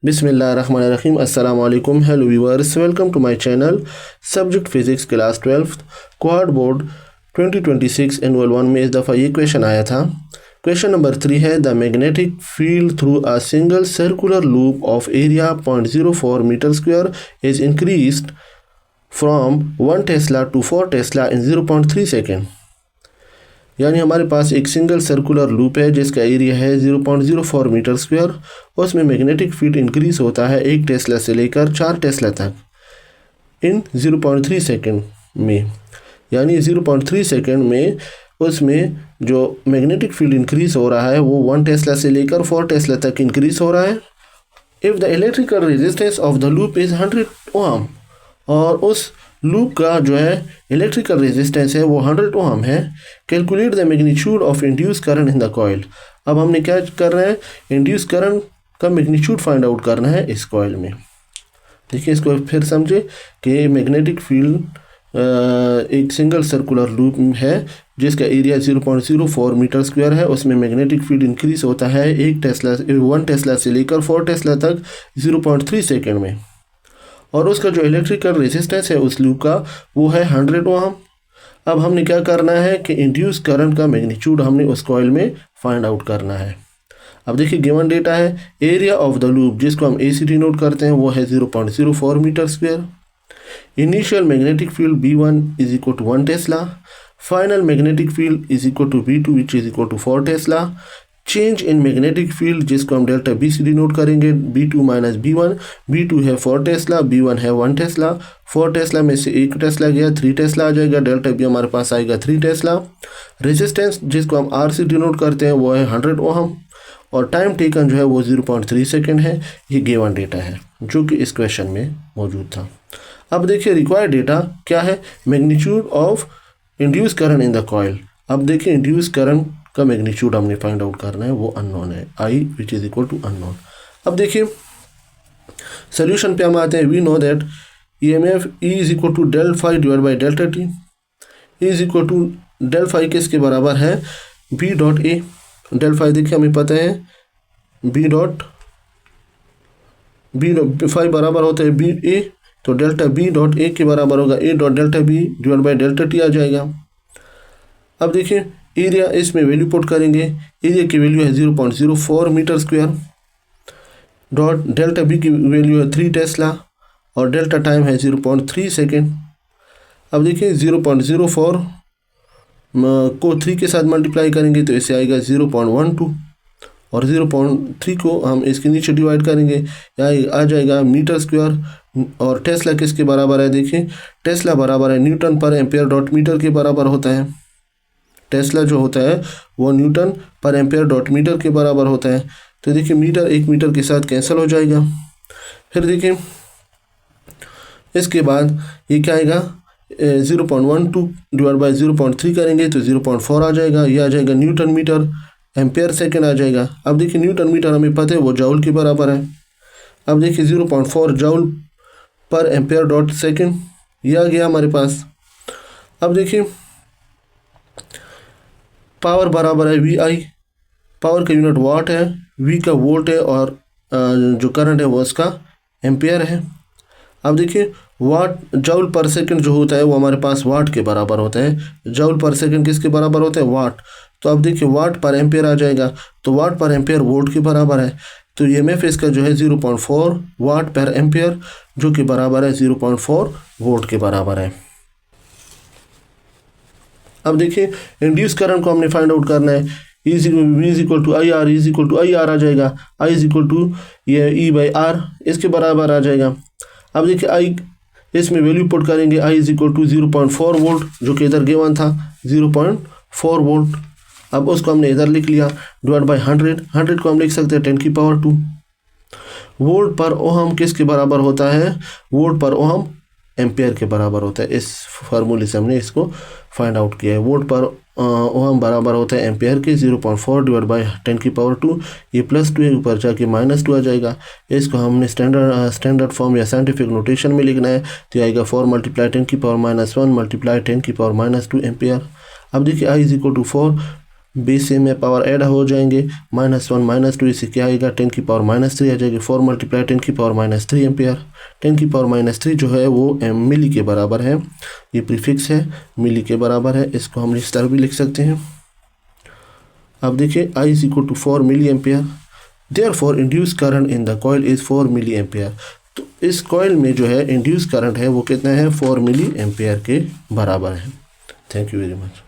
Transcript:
बिस्मिल्लाहिर्रहमानिर्रहीम अस्सलाम वालेकुम। Hello viewers, welcome to my channel. Subject physics class 12th quad board 2026 annual 1 में इस दफ़ा ये क्वेश्चन आया था। क्वेश्चन नंबर 3 है the magnetic field through a single circular loop of area 0.04 metre square is increased from 1 tesla to 4 tesla in 0.3 second. यानी हमारे पास एक सिंगल सर्कुलर लूप है जिसका एरिया है 0.04 मीटर स्क्वायर। उसमें मैग्नेटिक फील्ड इंक्रीज होता है 1 टेस्ला से लेकर 4 टेस्ला तक इन 0.3 सेकेंड में। यानी 0.3 सेकेंड में उसमें जो मैग्नेटिक फील्ड इंक्रीज हो रहा है वो 1 टेस्ला से लेकर 4 टेस्ला तक इंक्रीज हो रहा है। If the electrical resistance of the loop is 100 ओम, और उस लूप का जो है इलेक्ट्रिकल रेजिस्टेंस है वो 100 ओम है। Calculate the magnitude of induce current in the coil. अब हमने क्या कर रहे हैं, इंड्यूस करंट का मैग्नीट्यूड फाइंड आउट करना है इस कॉइल में। देखिए इसको फिर समझे कि मैग्नेटिक फील्ड एक सिंगल सर्कुलर लूप है जिसका एरिया 0.04 मीटर स्क्वायर है। उसमें मैग्नेटिक फील्ड इंक्रीज होता है 1 टेस्ला से लेकर 4 टेस्ला तक 0.3 सेकेंड में, और उसका जो इलेक्ट्रिकल रेजिस्टेंस है उस लूप का वो है 100 ओम। अब हमने क्या करना है कि इंड्यूस करंट का मैग्नीट्यूड हमने उस कॉइल में फाइंड आउट करना है। अब देखिए गिवन डेटा है एरिया ऑफ द लूप जिसको हम AC डिनोट करते हैं वो है 0.04 metre square. Initial magnetic field B1 is equal to 1 tesla. Final magnetic field is equal to B2 which is equal to 4 tesla. Change in magnetic field जिसको हम delta B से denote करेंगे B2 minus B1। B2 है 4 Tesla, B1 है 1 Tesla. 4 Tesla में से 1 Tesla गया, 3 Tesla आ जाएगा, डेल्टा B हमारे पास आएगा 3 टेस्ला। रेजिस्टेंस जिसको हम R से डिनोट करते हैं वो है 100 ओम, और टाइम टेकन जो है वो 0.3 सेकेंड है। ये गिवन डेटा है जो कि इस क्वेश्चन में मौजूद था। अब देखिए रिक्वायर्ड डेटा क्या है, magnitude of induce current in the coil. अब देखिए इंड्यूस करंट का मैग्नीट्यूड हमने फाइंड आउट करना है, वो अननोन है I which is equal to unknown. अब देखिए सोल्यूशन पे हम आते हैं। We know that EMF E is equal to del phi divide by delta T। E is equal to del phi किसके बराबर है, B dot A। Del phi देखिए हमें पता है B डॉट फाई बराबर होता है B A, तो डेल्टा B डॉट A के बराबर होगा A dot delta B divide by delta T आ जाएगा। अब देखिए एरिया इसमें वैल्यू पुट करेंगे, एरिया की वैल्यू है 0.04 metre square, dot delta B की वैल्यू है 3 टेस्ला, और डेल्टा टाइम है 0.3 सेकेंड। अब देखिए 0.04 को 3 के साथ मल्टीप्लाई करेंगे तो इससे आएगा 0.12, और 0.3 को हम इसके नीचे डिवाइड करेंगे, यहाँ आ जाएगा मीटर स्क्वायर। और टेस्ला किसके बराबर है, देखिए टेस्ला बराबर है Newton per ampere dot metre के बराबर होता है। टेस्ला जो होता है वो Newton per ampere dot metre के बराबर होता है। तो देखिए मीटर 1 मीटर के साथ कैंसिल हो जाएगा। फिर देखिए इसके बाद ये क्या आएगा, 0.12 डिवाइड बाई 0.3 करेंगे तो 0.4 आ जाएगा। ये आ जाएगा न्यूटन मीटर एम्पेयर सेकेंड आ जाएगा। अब देखिए न्यूटन मीटर हमें पता है वो जॉउल के बराबर है। अब देखिए 0.4 जॉउल पर एम्पेयर डॉट सेकेंड, ये आ गया हमारे पास। अब देखिए पावर बराबर है VI, पावर का यूनिट वाट है, V का वोल्ट है, और जो करंट है वो उसका एम्पेयर है। अब देखिए वाट जॉउल पर सेकंड जो होता है वो हमारे पास वाट के बराबर होता है। जॉउल पर सेकंड किसके बराबर होता है, वाट। तो अब देखिए वाट पर एम्पेयर आ जाएगा, तो वाट पर एम्पेयर वोल्ट के बराबर है। तो EMF इसका जो है 0.4 वाट पर एम्पेयर जो कि बराबर है 0.4 वोल्ट के बराबर है। अब देखिए इंड्यूस करंट को हमने फाइंड आउट करना है। V is equal to IR, is equal to IR आ जाएगा, I इज इक्वल टू ये E बाई R इसके बराबर आ जाएगा। अब देखिए I इसमें वैल्यू पुट करेंगे, I is equal to 0.4 volt जो कि इधर गिवन था 0.4 वोल्ट। अब उसको हमने इधर लिख लिया डिवाइड बाई 100 को हम लिख सकते हैं 10 की पावर 2। वोल्ट पर ओहम किसके बराबर होता है, वोल्ट पर ओहम एम्पेयर के बराबर होता है। इस फार्मूले से हमने इसको फाइंड आउट किया है। वोल्ट पर ओहम बराबर होता है एम्पेयर के 0.4 डिवाइड बाई 10 की पावर 2। ये +2 है, ऊपर जाके -2 आ जाएगा। इसको हमने स्टैंडर्ड फॉर्म या साइंटिफिक नोटेशन में लिखना है, तो आएगा 4 मल्टीप्लाई 10 की पावर -1 मल्टीप्लाई 10 की पावर -2 एम्पेयर। अब देखिए I इज इक्वल टू 4 बी से में पावर ऐड हो जाएंगे, -1 -2 इससे क्या आएगा 10⁻³ आ जाएगी। 4 × 10⁻³ एम्पियर। 10⁻³ जो है वो मिली के बराबर है, ये प्रीफिक्स है, मिली के बराबर है, इसको हम इस तरह भी लिख सकते हैं। अब देखिए I = 4 milli ampere, therefore induce current in the coil is 4 milli ampere. तो इस कॉइल में जो है इंड्यूस करंट है वो कितना है, 4 मिली एम्पियर के बराबर है। Thank you very much.